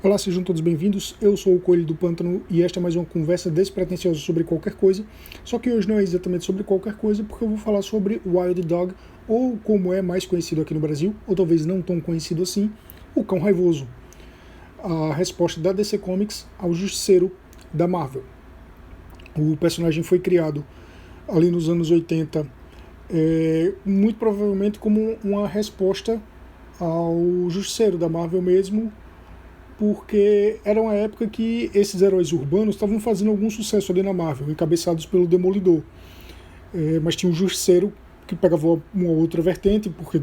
Olá, sejam todos bem-vindos. Eu sou o Coelho do Pântano e esta é mais uma conversa despretensiosa sobre qualquer coisa. Só que hoje não é exatamente sobre qualquer coisa, porque eu vou falar sobre Wild Dog, ou como é mais conhecido aqui no Brasil, ou talvez não tão conhecido assim, o Cão Raivoso. A resposta da DC Comics ao Justiceiro da Marvel. O personagem foi criado ali nos anos 80, muito provavelmente como uma resposta ao Justiceiro da Marvel mesmo, porque era uma época que esses heróis urbanos estavam fazendo algum sucesso ali na Marvel, encabeçados pelo Demolidor. Mas tinha o Justiceiro, que pegava uma outra vertente, porque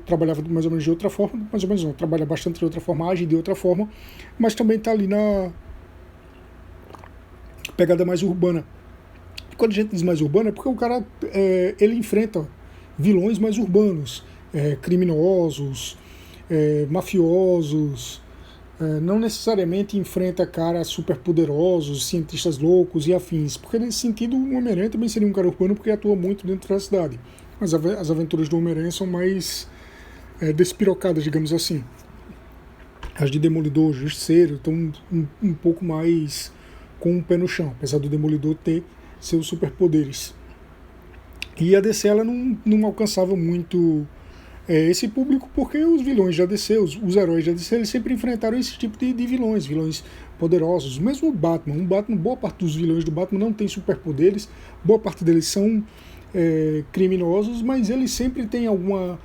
trabalhava mais ou menos de outra forma, mais ou menos não, trabalha bastante de outra forma, age de outra forma, mas também está ali na pegada mais urbana. E quando a gente diz mais urbana, é porque o cara ele enfrenta vilões mais urbanos, criminosos, mafiosos, não necessariamente enfrenta caras super poderosos, cientistas loucos e afins, porque nesse sentido o Homem-Aranha também seria um cara urbano porque atua muito dentro da cidade. Mas as aventuras do Homem-Aranha são mais despirocadas, digamos assim. As de Demolidor, Justiceiro, estão um pouco mais com o pé no chão, apesar do Demolidor ter seus superpoderes. E a DC ela não alcançava muito esse público, porque os vilões da DC, os heróis da DC, eles sempre enfrentaram esse tipo de vilões poderosos. Mesmo o Batman, boa parte dos vilões do Batman não tem superpoderes, boa parte deles são criminosos, mas eles sempre têm alguma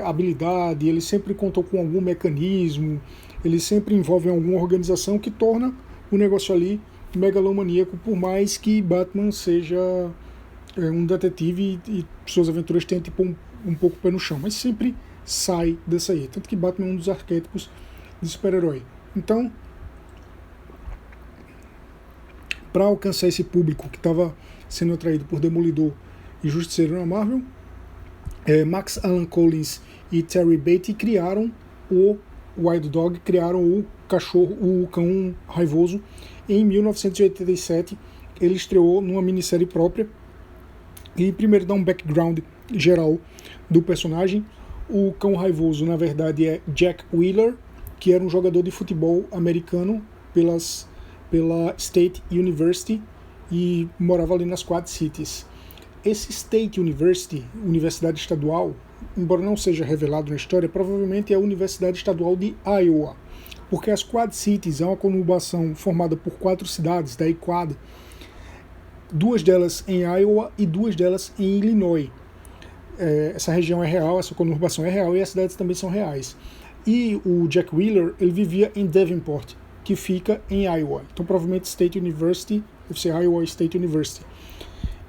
habilidade, eles sempre contam com algum mecanismo, eles sempre envolvem alguma organização que torna o negócio ali megalomaníaco, por mais que Batman seja um detetive e suas aventuras tenham tipo um pouco pé no chão, mas sempre sai dessa aí. Tanto que Batman é um dos arquétipos de super-herói. Então, para alcançar esse público que estava sendo atraído por Demolidor e Justiceiro na Marvel, Max Allan Collins e Terry Beatty criaram o Wild Dog, criaram o Cão Raivoso em 1987. Ele estreou numa minissérie própria. E primeiro dar um background geral do personagem. O Cão Raivoso, na verdade, é Jack Wheeler, que era um jogador de futebol americano pela State University e morava ali nas Quad Cities. Esse State University, Universidade Estadual, embora não seja revelado na história, provavelmente é a Universidade Estadual de Iowa, porque as Quad Cities é uma conurbação formada por 4 cidades, daí Quad, 2 delas em Iowa e 2 delas em Illinois. Essa região é real, essa conurbação é real e as cidades também são reais. E o Jack Wheeler, ele vivia em Davenport, que fica em Iowa. Então provavelmente State University, deve ser Iowa State University.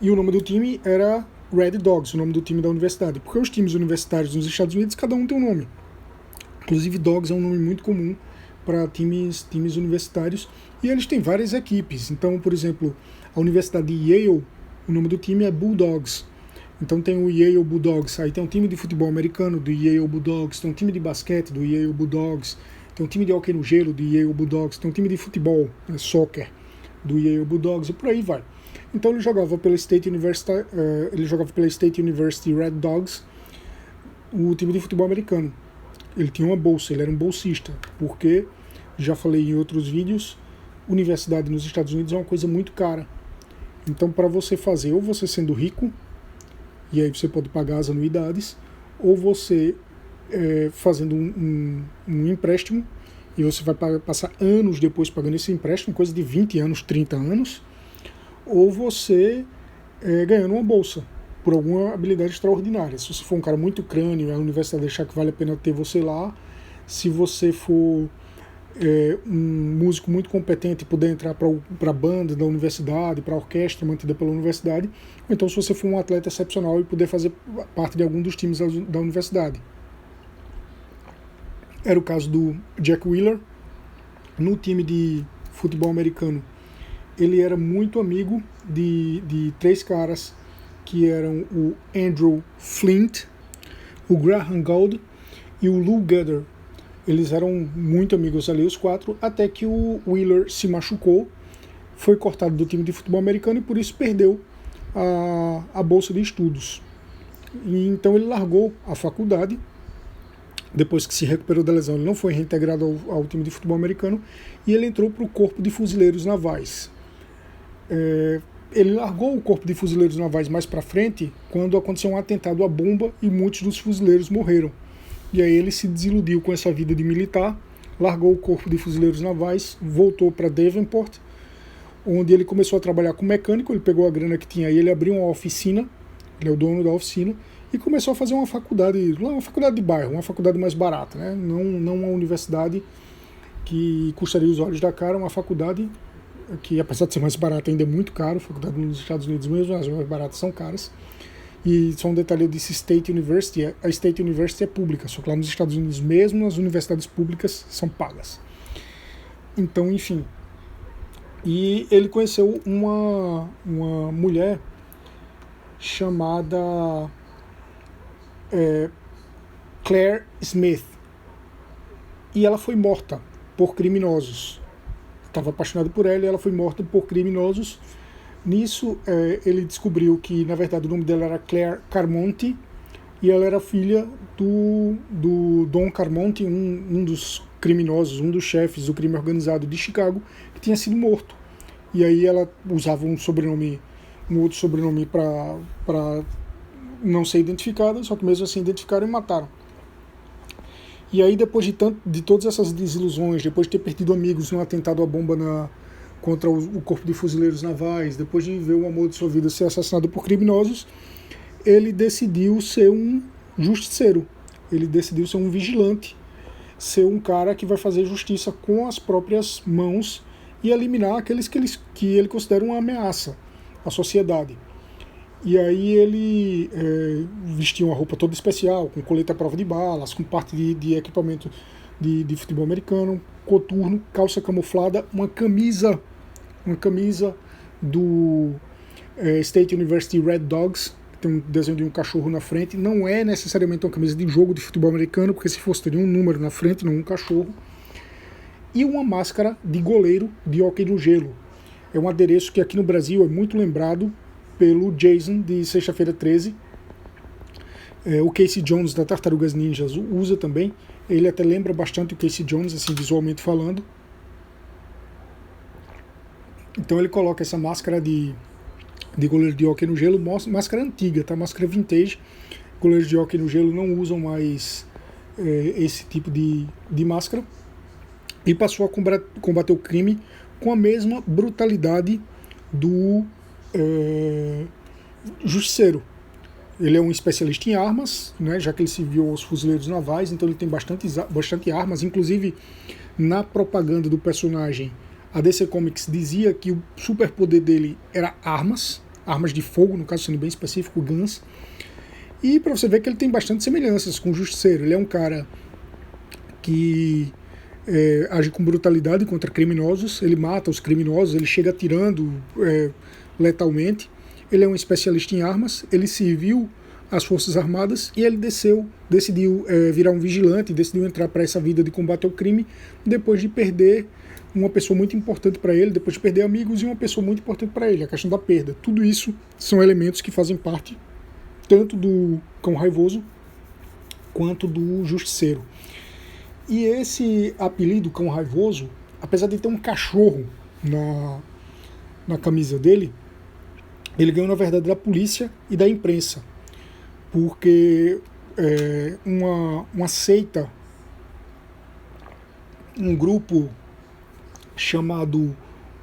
E o nome do time era Red Dogs, o nome do time da universidade. Porque os times universitários nos Estados Unidos, cada um tem um nome. Inclusive Dogs é um nome muito comum para times universitários. E eles têm várias equipes. Então, por exemplo, a Universidade de Yale, o nome do time é Bulldogs. Então tem o Yale Bulldogs, aí tem um time de futebol americano do Yale Bulldogs, tem um time de basquete do Yale Bulldogs, tem um time de hóquei no gelo do Yale Bulldogs, tem um time de futebol, soccer, do Yale Bulldogs e por aí vai. Então ele jogava pela State University, Red Dogs, o time de futebol americano. Ele tinha uma bolsa, ele era um bolsista, porque, já falei em outros vídeos, universidade nos Estados Unidos é uma coisa muito cara. Então, para você fazer, ou você sendo rico, e aí você pode pagar as anuidades, ou você fazendo um empréstimo, e você vai passar anos depois pagando esse empréstimo, coisa de 20 anos, 30 anos, ou você ganhando uma bolsa, por alguma habilidade extraordinária. Se você for um cara muito crânio, a universidade deixar que vale a pena ter você lá. Se você for um músico muito competente e puder entrar para a banda da universidade, para a orquestra mantida pela universidade, ou então se você for um atleta excepcional e puder fazer parte de algum dos times da universidade. Era o caso do Jack Wheeler. No time de futebol americano, ele era muito amigo de 3 caras que eram o Andrew Flint, o Graham Gould e o Lou Gutter. Eles eram muito amigos ali, os 4, até que o Wheeler se machucou, foi cortado do time de futebol americano e por isso perdeu a bolsa de estudos. E então ele largou a faculdade Depois que se recuperou da lesão, ele não foi reintegrado ao time de futebol americano e ele entrou para o Corpo de Fuzileiros Navais. Ele largou o Corpo de Fuzileiros Navais mais para frente quando aconteceu um atentado à bomba e muitos dos fuzileiros morreram. E aí ele se desiludiu com essa vida de militar, largou o Corpo de Fuzileiros Navais, voltou para Davenport, onde ele começou a trabalhar como mecânico. Ele pegou a grana que tinha aí, ele abriu uma oficina, ele é o dono da oficina, e começou a fazer uma faculdade de bairro, uma faculdade mais barata, né? Não uma universidade que custaria os olhos da cara, uma faculdade que, apesar de ser mais barata, ainda é muito caro. Faculdade nos Estados Unidos mesmo, as mais baratas são caras. E só um detalhe, eu disse State University, a State University é pública, só que lá nos Estados Unidos mesmo, as universidades públicas são pagas. Então, enfim. E ele conheceu uma mulher chamada Claire Smith, e ela foi morta por criminosos. Estava apaixonado por ela e ela foi morta por criminosos. Nisso, ele descobriu que, na verdade, o nome dela era Claire Carmonte e ela era filha do Don Carmonte, um dos criminosos, um dos chefes do crime organizado de Chicago, que tinha sido morto. E aí ela usava um outro sobrenome para não ser identificada, só que mesmo assim identificaram e mataram. E aí, depois de todas essas desilusões, depois de ter perdido amigos num atentado à bomba contra o Corpo de Fuzileiros Navais, depois de ver o amor de sua vida ser assassinado por criminosos, ele decidiu ser um justiceiro. Ele decidiu ser um vigilante, ser um cara que vai fazer justiça com as próprias mãos e eliminar aqueles que ele considera uma ameaça à sociedade. E aí ele vestia uma roupa toda especial, com colete à prova de balas, com parte de equipamento de futebol americano, coturno, calça camuflada, uma camisa do State University Red Dogs, que tem um desenho de um cachorro na frente. Não é necessariamente uma camisa de jogo de futebol americano, porque se fosse teria um número na frente, não um cachorro. E uma máscara de goleiro de hóquei no gelo. É um adereço que aqui no Brasil é muito lembrado pelo Jason de Sexta-feira 13. O Casey Jones da Tartarugas Ninjas usa também. Ele até lembra bastante o Casey Jones, assim, visualmente falando. Então ele coloca essa máscara de goleiro de hóquei no gelo, máscara antiga, tá? Máscara vintage. Goleiros de hóquei no gelo não usam mais esse tipo de máscara. E passou a combater o crime com a mesma brutalidade do justiceiro. Ele é um especialista em armas, né, já que ele serviu aos fuzileiros navais, então ele tem bastante armas. Inclusive, na propaganda do personagem, a DC Comics dizia que o superpoder dele era armas de fogo, no caso sendo bem específico, guns. E para você ver que ele tem bastante semelhanças com o justiceiro. Ele é um cara que age com brutalidade contra criminosos, ele mata os criminosos, ele chega atirando letalmente. Ele é um especialista em armas, ele serviu às Forças Armadas e ele decidiu virar um vigilante, decidiu entrar para essa vida de combate ao crime depois de perder uma pessoa muito importante para ele, depois de perder amigos e uma pessoa muito importante para ele, a questão da perda. Tudo isso são elementos que fazem parte tanto do Cão Raivoso quanto do Justiceiro. E esse apelido, Cão Raivoso, apesar de ter um cachorro na camisa dele, ele ganhou, na verdade, da polícia e da imprensa, porque uma seita, um grupo chamado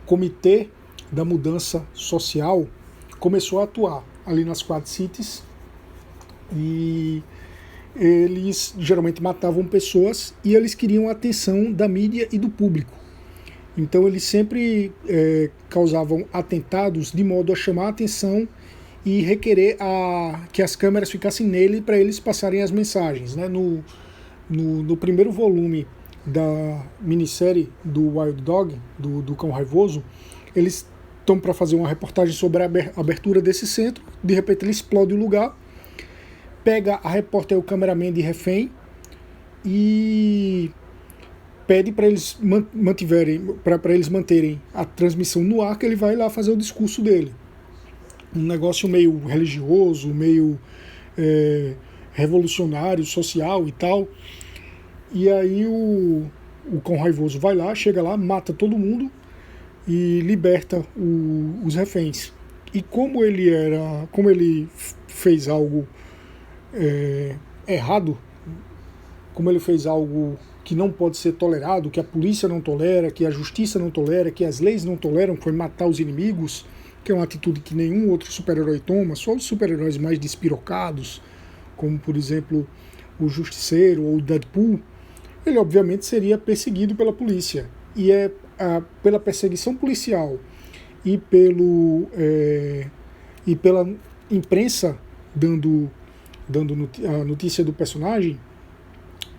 Comitê da Mudança Social começou a atuar ali nas Quad Cities, e eles geralmente matavam pessoas e eles queriam a atenção da mídia e do público. Então eles sempre causavam atentados de modo a chamar a atenção e requerer que as câmeras ficassem nele para eles passarem as mensagens, né? No primeiro volume da minissérie do Wild Dog, do Cão Raivoso, eles estão para fazer uma reportagem sobre a abertura desse centro. De repente ele explode o lugar, pega a repórter e o cameraman de refém e pede para eles manterem a transmissão no ar, que ele vai lá fazer o discurso dele. Um negócio meio religioso, meio revolucionário, social e tal. E aí o cão raivoso vai lá, chega lá, mata todo mundo e liberta os reféns. E como ele fez algo errado, como ele fez algo que não pode ser tolerado, que a polícia não tolera, que a justiça não tolera, que as leis não toleram, que foi matar os inimigos, que é uma atitude que nenhum outro super-herói toma, só os super-heróis mais despirocados, como por exemplo o Justiceiro ou o Deadpool, ele obviamente seria perseguido pela polícia. E pela perseguição policial e pela imprensa dando a notícia do personagem,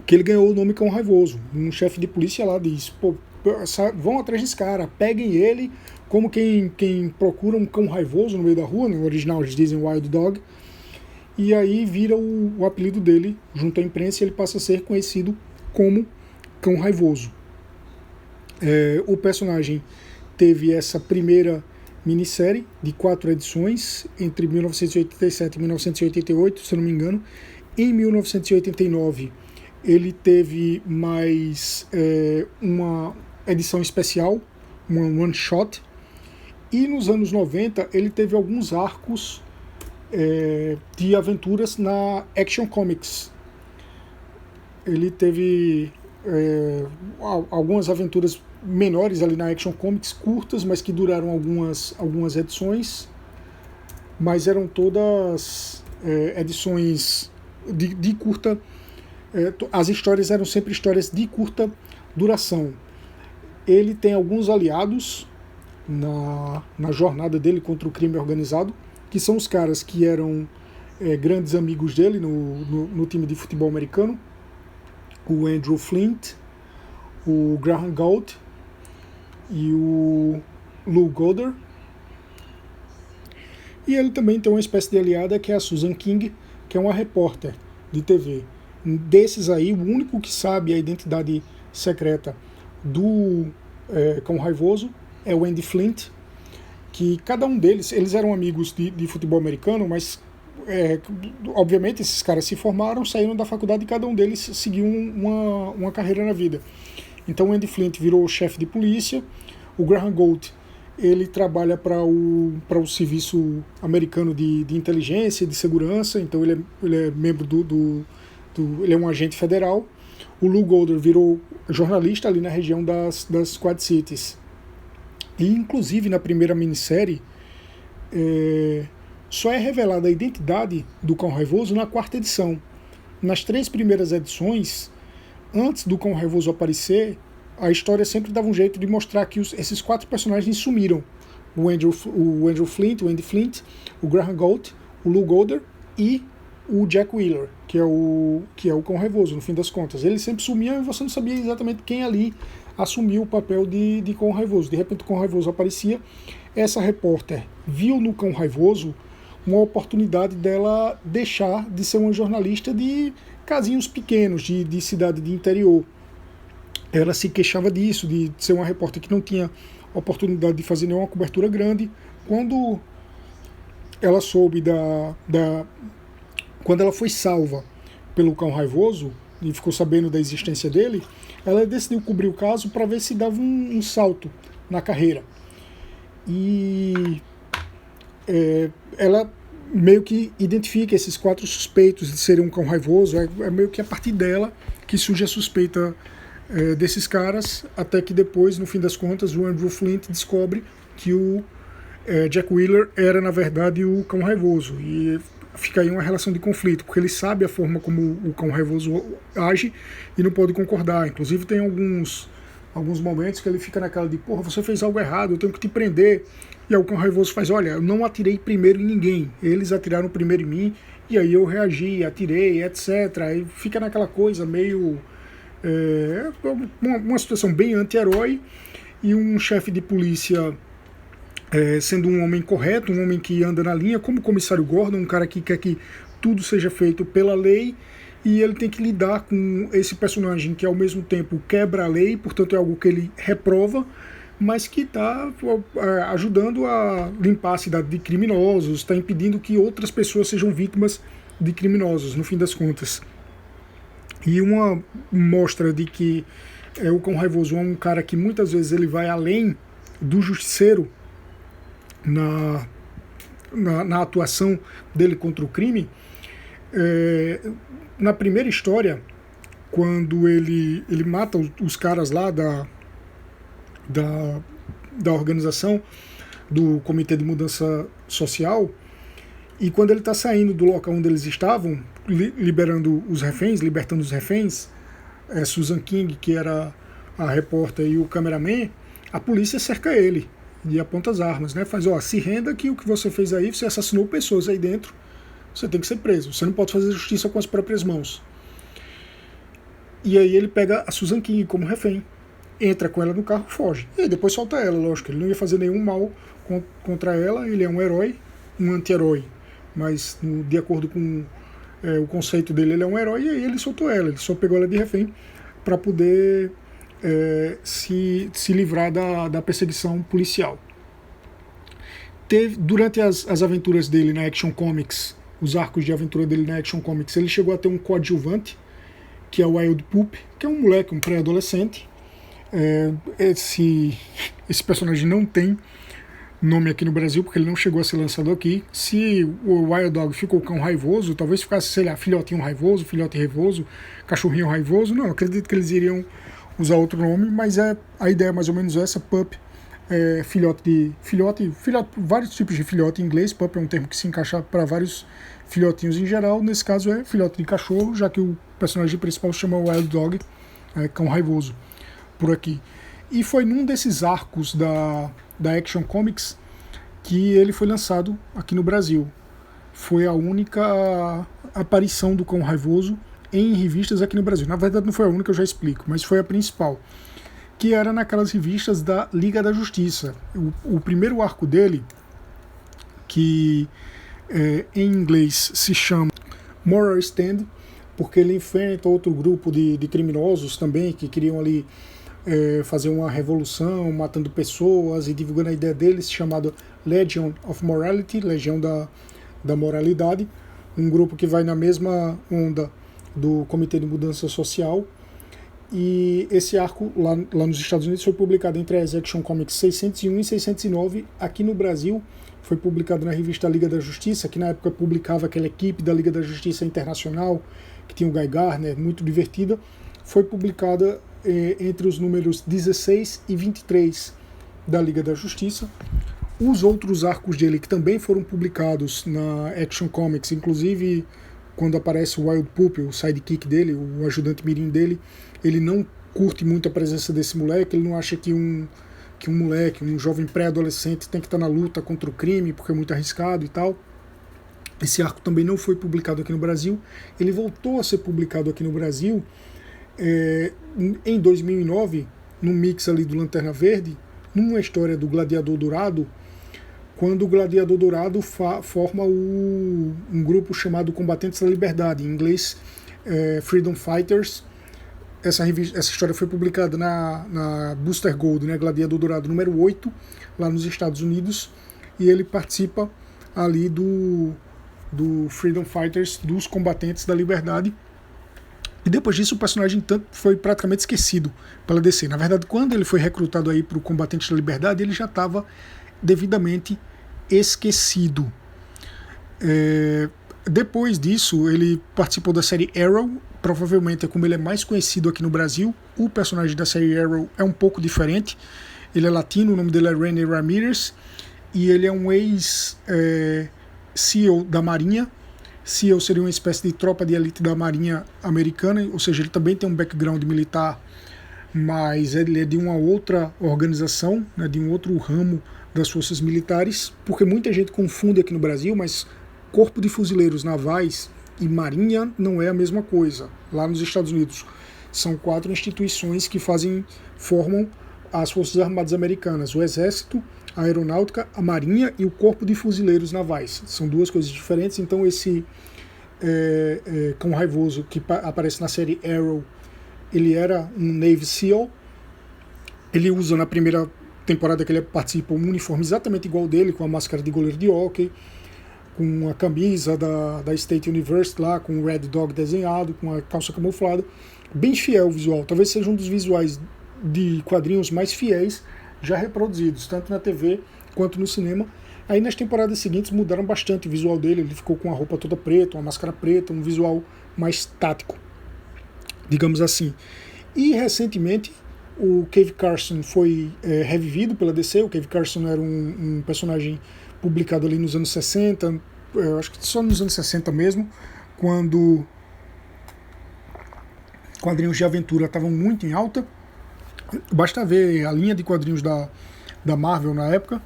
que ele ganhou o nome Cão Raivoso. Um chefe de polícia lá diz, pô, vão atrás desse cara, peguem ele, como quem procura um cão raivoso no meio da rua, no original eles dizem Wild Dog, e aí vira o apelido dele junto à imprensa e ele passa a ser conhecido como Cão Raivoso. O personagem teve essa primeira minissérie de 4 edições entre 1987 e 1988, se eu não me engano. Em 1989 ele teve mais uma edição especial, uma one shot, e nos anos 90 ele teve alguns arcos de aventuras na Action Comics. Ele teve algumas aventuras menores ali na Action Comics, curtas, mas que duraram algumas edições, mas eram todas edições de curta. As histórias eram sempre histórias de curta duração. Ele tem alguns aliados na jornada dele contra o crime organizado, que são os caras que eram grandes amigos dele no time de futebol americano, o Andrew Flint, o Graham Galt e o Lou Goddard. E ele também tem uma espécie de aliada que é a Susan King, que é uma repórter de TV. Desses aí, o único que sabe a identidade secreta do Cão Raivoso é o Andy Flint, que cada um deles, eles eram amigos de futebol americano, mas obviamente esses caras se formaram, saíram da faculdade e cada um deles seguiu uma carreira na vida. Então o Andy Flint virou chefe de polícia, o Graham Galt ele trabalha para o serviço americano de inteligência e de segurança, então ele é membro ele é um agente federal. O Lou Goddard virou jornalista ali na região das Quad Cities. E inclusive na primeira minissérie só é revelada a identidade do Cão Raivoso na 4ª edição. Nas 3 primeiras edições, antes do Cão Raivoso aparecer, a história sempre dava um jeito de mostrar que esses 4 personagens sumiram. O Andrew Flint, o Andy Flint, o Graham Galt, o Lou Goddard e o Jack Wheeler, que é o Cão Raivoso, no fim das contas. Eles sempre sumiam e você não sabia exatamente quem ali assumiu o papel de Cão Raivoso. De repente o Cão Raivoso aparecia. Essa repórter viu no Cão Raivoso uma oportunidade dela deixar de ser uma jornalista de casinhos pequenos, de cidade de interior. Ela se queixava disso, de ser uma repórter que não tinha oportunidade de fazer nenhuma cobertura grande. Quando ela soube quando ela foi salva pelo Cão Raivoso e ficou sabendo da existência dele, ela decidiu cobrir o caso para ver se dava um salto na carreira. E ela meio que identifica esses 4 suspeitos de serem um cão raivoso. É meio que a partir dela que surge a suspeita desses caras, até que depois, no fim das contas, o Andrew Flint descobre que o Jack Wheeler era, na verdade, o cão raivoso. E fica aí uma relação de conflito, porque ele sabe a forma como o cão raivoso age e não pode concordar. Inclusive tem alguns momentos que ele fica naquela de, porra, você fez algo errado, eu tenho que te prender. E aí o cão raivoso faz, olha, eu não atirei primeiro em ninguém, eles atiraram primeiro em mim, e aí eu reagi, atirei, etc. Aí fica naquela coisa meio... uma situação bem anti-herói, e um chefe de polícia sendo um homem correto, um homem que anda na linha, como o comissário Gordon, um cara que quer que tudo seja feito pela lei, e ele tem que lidar com esse personagem que ao mesmo tempo quebra a lei, portanto é algo que ele reprova, mas que está ajudando a limpar a cidade de criminosos, está impedindo que outras pessoas sejam vítimas de criminosos, no fim das contas. E uma mostra de que o Cão Raivoso é um cara que muitas vezes ele vai além do justiceiro na atuação dele contra o crime. Na primeira história, quando ele mata os caras lá da organização do Comitê de Mudança Social, e quando ele está saindo do local onde eles estavam, libertando os reféns, Susan King, que era a repórter, e o cameraman, a polícia cerca ele e aponta as armas, né? Faz, se renda que o que você fez aí, você assassinou pessoas aí dentro, você tem que ser preso, você não pode fazer justiça com as próprias mãos. E aí ele pega a Susan King como refém, entra com ela no carro, foge. E depois solta ela, lógico, ele não ia fazer nenhum mal contra ela, ele é um herói, um anti-herói, mas de acordo com o conceito dele, ele é um herói, e aí ele soltou ela, ele só pegou ela de refém para poder se livrar da perseguição policial. Durante as aventuras dele na Action Comics, os arcos de aventura dele na Action Comics, ele chegou a ter um coadjuvante, que é o Wild Pup, que é um moleque, um pré-adolescente. Esse personagem não tem nome aqui no Brasil, porque ele não chegou a ser lançado aqui. Se o Wild Dog ficou Cão Raivoso, talvez ficasse, sei lá, Filhotinho Raivoso, Filhote Raivoso, Cachorrinho Raivoso. Não, acredito que eles iriam usar outro nome, mas a ideia é mais ou menos essa. Pup, filhote, vários tipos de filhote em inglês. Pup é um termo que se encaixa para vários filhotinhos em geral. Nesse caso é filhote de cachorro, já que o personagem principal se chama Wild Dog, Cão Raivoso, por aqui. E foi num desses arcos da Action Comics que ele foi lançado aqui no Brasil. Foi a única aparição do Cão Raivoso em revistas aqui no Brasil. Na verdade não foi a única, eu já explico, mas foi a principal, que era naquelas revistas da Liga da Justiça. O primeiro arco dele, que em inglês se chama Moral Stand, porque ele enfrenta outro grupo de criminosos também, que queriam ali fazer uma revolução, matando pessoas e divulgando a ideia deles, chamado Legion of Morality, Legião da Moralidade, um grupo que vai na mesma onda do Comitê de Mudança Social. E esse arco lá nos Estados Unidos foi publicado entre as Action Comics 601 e 609. Aqui no Brasil foi publicado na revista Liga da Justiça, que na época publicava aquela equipe da Liga da Justiça Internacional, que tinha o Guy Gardner, muito divertida. Foi publicada entre os números 16 e 23 da Liga da Justiça. Os outros arcos dele, que também foram publicados na Action Comics, inclusive quando aparece o Wild Pup, o sidekick dele, o ajudante mirim dele, ele não curte muito a presença desse moleque, ele não acha que um moleque, um jovem pré-adolescente tem que estar na luta contra o crime, porque é muito arriscado e tal. Esse arco também não foi publicado aqui no Brasil. Ele voltou a ser publicado aqui no Brasil em 2009, no mix ali do Lanterna Verde, numa história do Gladiador Dourado, quando o Gladiador Dourado forma um grupo chamado Combatentes da Liberdade, em inglês Freedom Fighters. Essa história foi publicada na Booster Gold, né, Gladiador Dourado número 8, lá nos Estados Unidos, e ele participa ali do Freedom Fighters, dos Combatentes da Liberdade. E depois disso o personagem foi praticamente esquecido pela DC. Na verdade, quando ele foi recrutado aí para o Combatente da Liberdade, ele já estava devidamente esquecido. Depois disso, ele participou da série Arrow. Provavelmente é como ele é mais conhecido aqui no Brasil. O personagem da série Arrow é um pouco diferente. Ele é latino, o nome dele é René Ramirez, e ele é um ex-SEAL da Marinha. SEAL seria uma espécie de tropa de elite da Marinha americana, ou seja, ele também tem um background militar, mas ele é de uma outra organização, né, de um outro ramo das forças militares, porque muita gente confunde aqui no Brasil, mas Corpo de Fuzileiros Navais e Marinha não é a mesma coisa. Lá nos Estados Unidos são 4 instituições que formam as Forças Armadas Americanas: o Exército, a Aeronáutica, a Marinha e o Corpo de Fuzileiros Navais. São 2 coisas diferentes. Então esse Cão Raivoso, que aparece na série Arrow, ele era um Navy SEAL. Ele usa na primeira temporada que ele participa um uniforme exatamente igual dele, com a máscara de goleiro de hóquei. com a camisa da State University lá, com o Red Dog desenhado, com a calça camuflada. Bem fiel o visual, talvez seja um dos visuais de quadrinhos mais fiéis já reproduzidos, tanto na TV quanto no cinema. Aí nas temporadas seguintes mudaram bastante o visual dele, ele ficou com a roupa toda preta, uma máscara preta, um visual mais tático, digamos assim. E recentemente o Cave Carson foi revivido pela DC. O Cave Carson era um personagem publicado ali nos anos 60, acho que só nos anos 60 mesmo, quando quadrinhos de aventura estavam muito em alta. Basta ver a linha de quadrinhos da Marvel na época,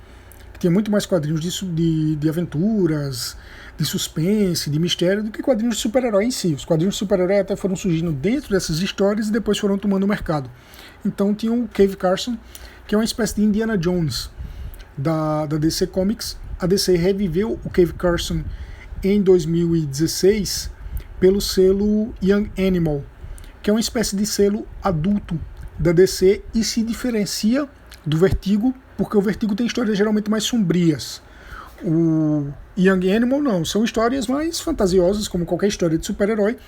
que tinha muito mais quadrinhos de aventuras, de suspense, de mistério, do que quadrinhos de super-herói em si. Os quadrinhos de super-herói até foram surgindo dentro dessas histórias e depois foram tomando o mercado. Então tinha o Cave Carson, que é uma espécie de Indiana Jones da DC Comics. A DC reviveu o Cave Carson em 2016 pelo selo Young Animal, que é uma espécie de selo adulto da DC e se diferencia do Vertigo, porque o Vertigo tem histórias geralmente mais sombrias. O Young Animal não, são histórias mais fantasiosas, como qualquer história de super-herói,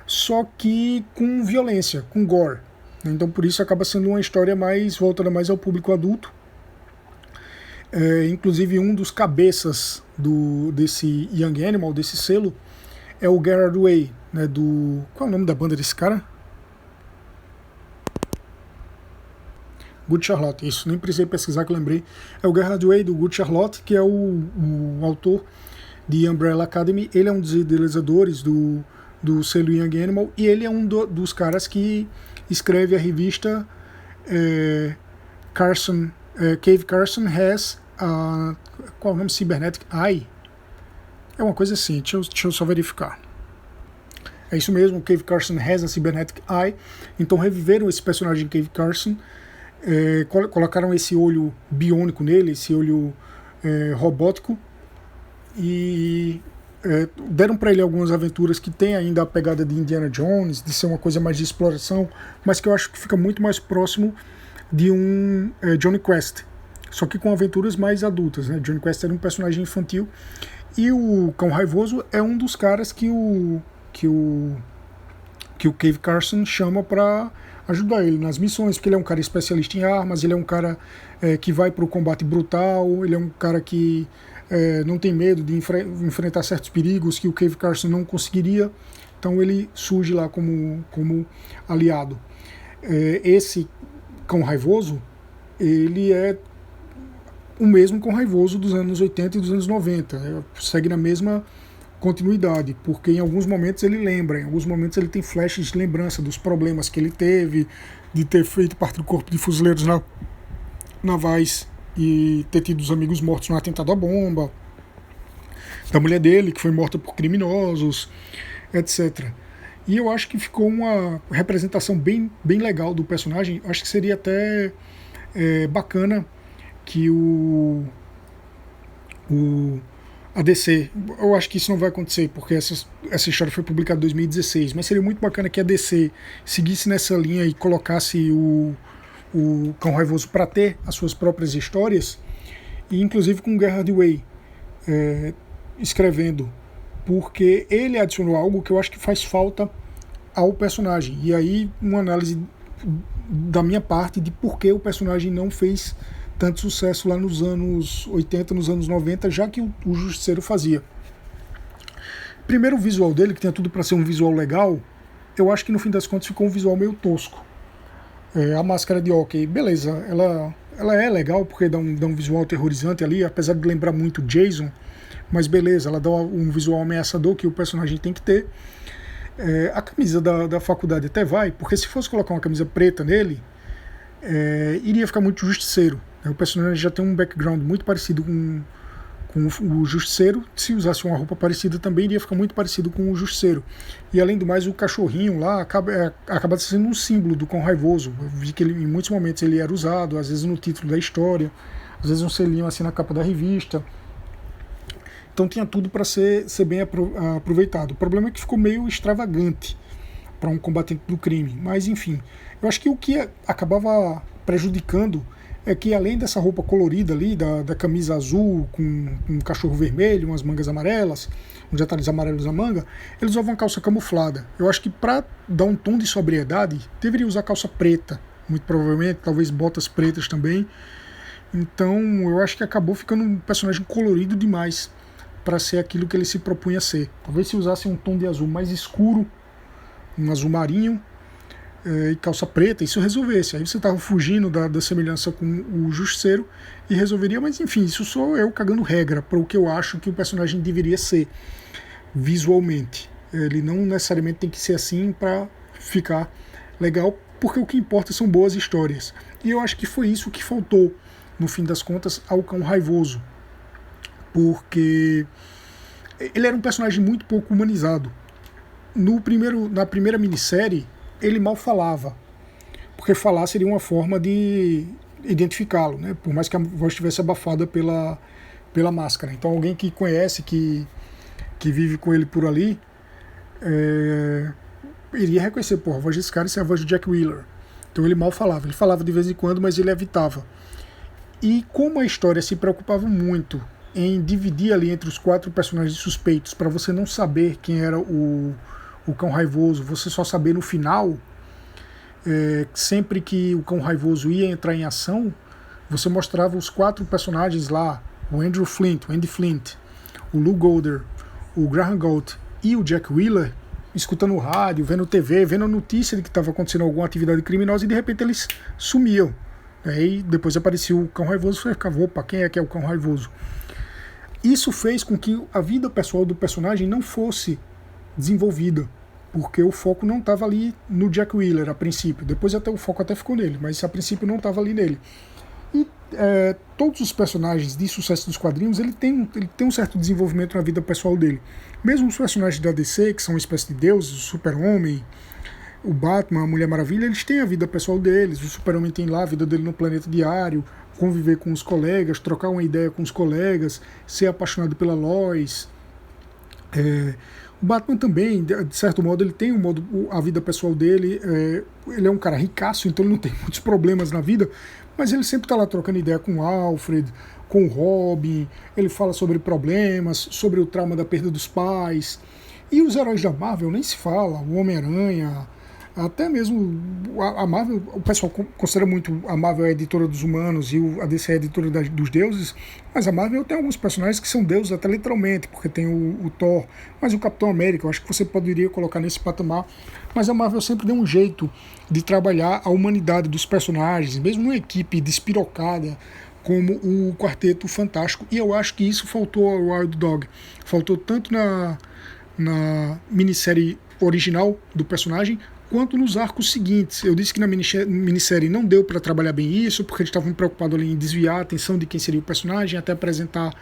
só que com violência, com gore. Então por isso acaba sendo uma história mais voltada mais ao público adulto. Inclusive um dos cabeças desse Young Animal, desse selo, é o Gerard Way, né, qual é o nome da banda desse cara? Good Charlotte, isso, nem precisei pesquisar que eu lembrei. É o Gerard Way do Good Charlotte, que é o autor de Umbrella Academy. Ele é um dos idealizadores do selo Young Animal e ele é um dos caras que escreve a revista Cave Carson Has qual é o nome? Cybernetic Eye? É uma coisa assim, deixa eu só verificar. É isso mesmo, Cave Carson Has a Cybernetic Eye. Então reviveram esse personagem Cave Carson, colocaram esse olho biônico nele, esse olho robótico, e deram para ele algumas aventuras que tem ainda a pegada de Indiana Jones, de ser uma coisa mais de exploração, mas que eu acho que fica muito mais próximo de um Johnny Quest, só que com aventuras mais adultas, né? Johnny Quest era um personagem infantil, e o Cão Raivoso é um dos caras que o Cave Carson chama para ajudar ele nas missões, porque ele é um cara especialista em armas, ele é um cara que vai para o combate brutal, ele é um cara que não tem medo de enfrentar certos perigos que o Cave Carson não conseguiria, então ele surge lá como aliado. Esse Cão Raivoso, ele é o mesmo Cão Raivoso dos anos 80 e dos anos 90, segue na mesma continuidade, porque em alguns momentos ele lembra, em alguns momentos ele tem flashes de lembrança dos problemas que ele teve, de ter feito parte do corpo de fuzileiros navais e ter tido os amigos mortos no atentado à bomba, da mulher dele que foi morta por criminosos, etc. E eu acho que ficou uma representação bem legal do personagem. Acho que seria até bacana que a DC, eu acho que isso não vai acontecer porque essa história foi publicada em 2016, mas seria muito bacana que a DC seguisse nessa linha e colocasse o Cão Raivoso para ter as suas próprias histórias, e inclusive com o Gerard Way escrevendo, porque ele adicionou algo que eu acho que faz falta ao personagem, e aí uma análise da minha parte de por que o personagem não fez tanto sucesso lá nos anos 80, nos anos 90, já que o Justiceiro fazia. Primeiro, o visual dele, que tinha tudo para ser um visual legal, eu acho que no fim das contas ficou um visual meio tosco. A máscara de hockey, beleza, ela é legal porque dá um visual aterrorizante ali, apesar de lembrar muito Jason, mas beleza, ela dá um visual ameaçador que o personagem tem que ter. A camisa da faculdade até vai, porque se fosse colocar uma camisa preta nele, iria ficar muito Justiceiro. O personagem já tem um background muito parecido com o Justiceiro. Se usasse uma roupa parecida também iria ficar muito parecido com o Justiceiro. E além do mais, o cachorrinho lá acaba sendo um símbolo do Cão Raivoso. Eu vi que em muitos momentos ele era usado, às vezes no título da história, às vezes um selinho assim na capa da revista. Então tinha tudo para ser bem aproveitado. O problema é que ficou meio extravagante para um combatente do crime. Mas enfim, eu acho que o que acabava prejudicando é que além dessa roupa colorida ali, da camisa azul com um cachorro vermelho, umas mangas amarelas, uns detalhes amarelos na manga, eles usavam uma calça camuflada. Eu acho que para dar um tom de sobriedade, deveria usar calça preta, muito provavelmente, talvez botas pretas também. Então eu acho que acabou ficando um personagem colorido demais para ser aquilo que ele se propunha a ser. Talvez se usasse um tom de azul mais escuro, um azul marinho, e calça preta, isso resolvesse. Aí você estava fugindo da semelhança com o Justiceiro e resolveria, mas enfim, isso sou eu cagando regra para o que eu acho que o personagem deveria ser visualmente. Ele não necessariamente tem que ser assim para ficar legal, porque o que importa são boas histórias. E eu acho que foi isso que faltou, no fim das contas, ao Cão Raivoso, porque ele era um personagem muito pouco humanizado. Na primeira minissérie, ele mal falava, porque falar seria uma forma de identificá-lo, né? Por mais que a voz estivesse abafada pela máscara. Então alguém que conhece, que vive com ele por ali, iria reconhecer, porra, a voz desse cara, isso é a voz do Jack Wheeler. Então ele mal falava, ele falava de vez em quando, mas ele evitava. E como a história se preocupava muito em dividir ali entre os 4 personagens suspeitos, para você não saber quem era o Cão Raivoso, você só saber no final, sempre que o Cão Raivoso ia entrar em ação, você mostrava os 4 personagens lá, o Andrew Flint, o Andy Flint, o Lou Golder, o Graham Galt e o Jack Wheeler, escutando o rádio, vendo TV, vendo a notícia de que estava acontecendo alguma atividade criminosa, e de repente eles sumiam. Aí depois aparecia o Cão Raivoso e você ficava, opa, quem é que é o Cão Raivoso? Isso fez com que a vida pessoal do personagem não fosse desenvolvida, porque o foco não estava ali no Jack Wheeler a princípio. Depois até o foco até ficou nele, mas a princípio não estava ali nele. E todos os personagens de sucesso dos quadrinhos, ele tem um certo desenvolvimento na vida pessoal dele. Mesmo os personagens da DC, que são uma espécie de deuses, o Super-Homem, o Batman, a Mulher Maravilha, eles têm a vida pessoal deles. O Super-Homem tem lá a vida dele no planeta diário, conviver com os colegas, trocar uma ideia com os colegas, ser apaixonado pela Lois. O Batman também, de certo modo, ele tem a vida pessoal dele. Ele é um cara ricaço, então ele não tem muitos problemas na vida, mas ele sempre está lá trocando ideia com o Alfred, com o Robin. Ele fala sobre problemas, sobre o trauma da perda dos pais. E os heróis da Marvel nem se fala, o Homem-Aranha, até mesmo a Marvel, o pessoal considera muito a Marvel é a editora dos humanos e a DC é a editora dos deuses, mas a Marvel tem alguns personagens que são deuses até literalmente, porque tem o Thor, mas o Capitão América, eu acho que você poderia colocar nesse patamar, mas a Marvel sempre deu um jeito de trabalhar a humanidade dos personagens, mesmo numa equipe despirocada como o Quarteto Fantástico, e eu acho que isso faltou ao Wild Dog, faltou tanto na minissérie original do personagem, quanto nos arcos seguintes. Eu disse que na minissérie não deu para trabalhar bem isso, porque eles estavam preocupados ali em desviar a atenção de quem seria o personagem, até apresentar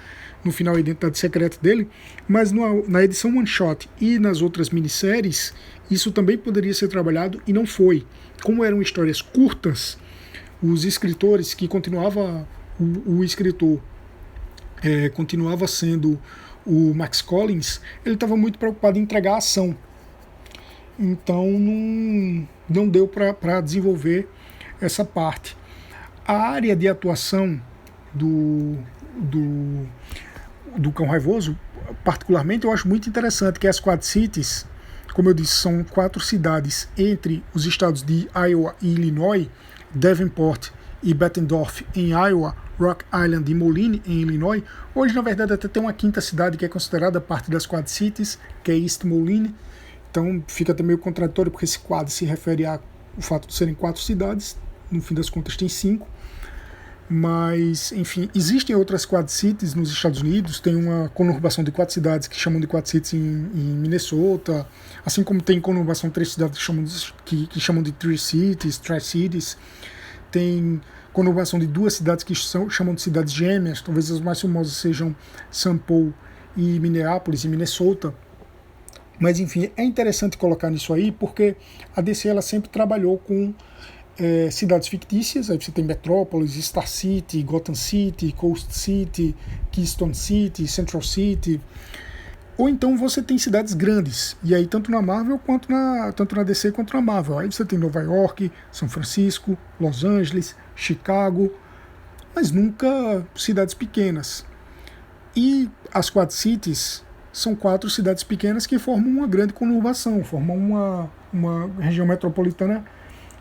no final a identidade secreta dele, mas na edição One Shot e nas outras minisséries, isso também poderia ser trabalhado e não foi. Como eram histórias curtas, os escritores, que continuava o escritor continuava sendo o Max Collins, ele estava muito preocupado em entregar a ação. Então não deu para desenvolver essa parte. A área de atuação do Cão Raivoso, particularmente, eu acho muito interessante, que as Quad Cities, como eu disse, são 4 cidades entre os estados de Iowa e Illinois, Davenport e Bettendorf em Iowa, Rock Island e Moline em Illinois. Hoje, na verdade, até tem uma 5ª cidade que é considerada parte das Quad Cities, que é East Moline. Então fica até meio contraditório, porque esse quadro se refere ao fato de serem 4 cidades, no fim das contas tem 5. Mas, enfim, existem outras Quad Cities nos Estados Unidos, tem uma conurbação de 4 cidades que chamam de Quad Cities em Minnesota, assim como tem conurbação de 3 cidades que chamam de Tri-Cities, tem conurbação de 2 cidades que chamam de cidades gêmeas, talvez as mais famosas sejam St. Paul e Minneapolis, e Minnesota. Mas enfim, é interessante colocar nisso aí, porque a DC ela sempre trabalhou com cidades fictícias. Aí você tem Metrópolis, Star City, Gotham City, Coast City, Keystone City, Central City. Ou então você tem cidades grandes, e aí tanto na Marvel tanto na DC quanto na Marvel. Aí você tem Nova York, São Francisco, Los Angeles, Chicago, mas nunca cidades pequenas. E as Quad Cities são 4 cidades pequenas que formam uma grande conurbação, formam uma região metropolitana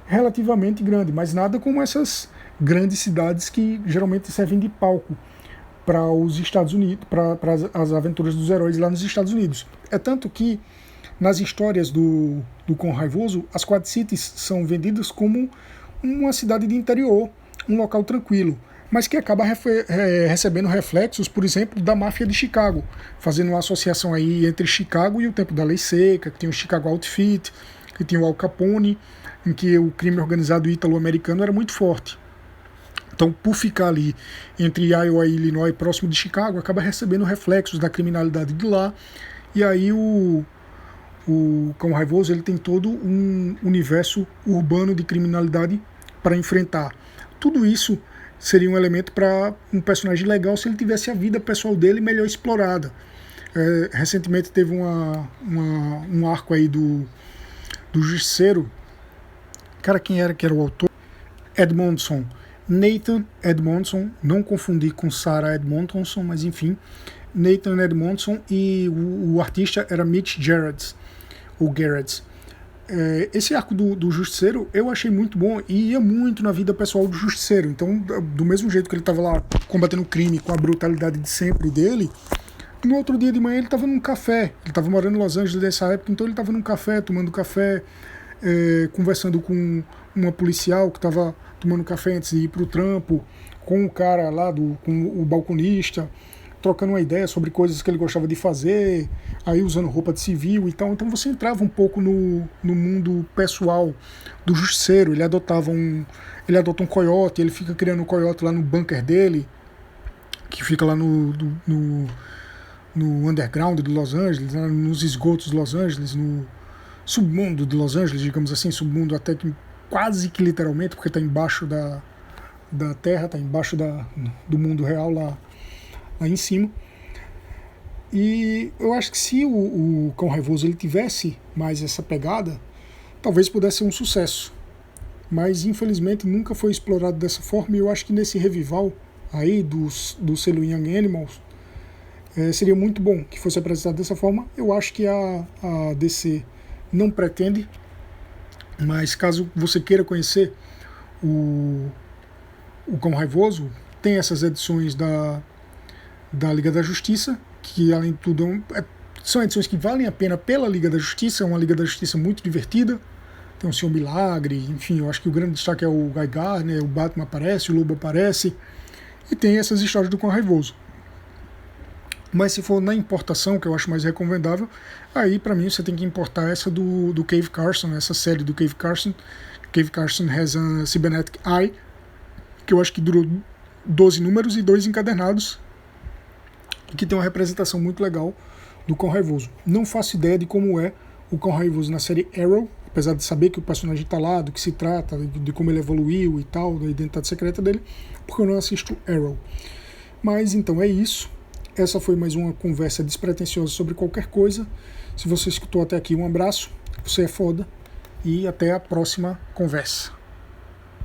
relativamente grande, mas nada como essas grandes cidades que geralmente servem de palco para os Estados Unidos, para as aventuras dos heróis lá nos Estados Unidos. É tanto que nas histórias do Cão Raivoso, as Quad Cities são vendidas como uma cidade de interior, um local tranquilo, mas que acaba recebendo reflexos, por exemplo, da máfia de Chicago, fazendo uma associação aí entre Chicago e o tempo da Lei Seca, que tem o Chicago Outfit, que tem o Al Capone, em que o crime organizado ítalo-americano era muito forte. Então, por ficar ali entre Iowa e Illinois, próximo de Chicago, acaba recebendo reflexos da criminalidade de lá, e aí o Cão Raivoso ele tem todo um universo urbano de criminalidade para enfrentar. Tudo isso seria um elemento para um personagem legal se ele tivesse a vida pessoal dele melhor explorada. Recentemente teve um arco aí do Justiceiro. Cara, quem era que era o autor? Edmondson. Nathan Edmondson, não confundir com Sarah Edmondson, mas enfim, Nathan Edmondson, e o artista era Mitch Gerrits, ou Gerrits. Esse arco do Justiceiro eu achei muito bom e ia muito na vida pessoal do Justiceiro. Então, do mesmo jeito que ele estava lá combatendo o crime com a brutalidade de sempre dele, no outro dia de manhã ele estava num café. Ele estava morando em Los Angeles nessa época, então ele estava num café, tomando café, conversando com uma policial que estava tomando café antes de ir para o trampo, com o cara lá, com o balconista, trocando uma ideia sobre coisas que ele gostava de fazer, aí usando roupa de civil e tal. Então você entrava um pouco no mundo pessoal do Justiceiro. Ele adota um coiote, ele fica criando um coiote lá no bunker dele, que fica lá no underground de Los Angeles, né, nos esgotos de Los Angeles, no submundo de Los Angeles, digamos assim, submundo até que quase que literalmente, porque está embaixo da terra, está embaixo do mundo real lá em cima. E eu acho que se o Cão Raivoso ele tivesse mais essa pegada, talvez pudesse ser um sucesso. Mas infelizmente nunca foi explorado dessa forma, e eu acho que nesse revival aí do selo Young Animals seria muito bom que fosse apresentado dessa forma. Eu acho que a DC não pretende, mas caso você queira conhecer o Cão Raivoso, tem essas edições da Liga da Justiça, que além de tudo são edições que valem a pena pela Liga da Justiça. É uma Liga da Justiça muito divertida, tem o Senhor Milagre, enfim, eu acho que o grande destaque é o Guy Gardner, o Batman aparece, o Lobo aparece, e tem essas histórias do Cão Raivoso. Mas se for na importação, que eu acho mais recomendável, aí para mim você tem que importar essa do Cave Carson, essa série do Cave Carson. Cave Carson Has a Cybernetic Eye, que eu acho que durou 12 números e 2 encadernados, que tem uma representação muito legal do Cão Raivoso. Não faço ideia de como é o Cão Raivoso na série Arrow, apesar de saber que o personagem está lá, do que se trata, de como ele evoluiu e tal, da identidade secreta dele, porque eu não assisto Arrow. Mas então é isso. Essa foi mais uma conversa despretensiosa sobre qualquer coisa. Se você escutou até aqui, um abraço, você é foda, e até a próxima conversa.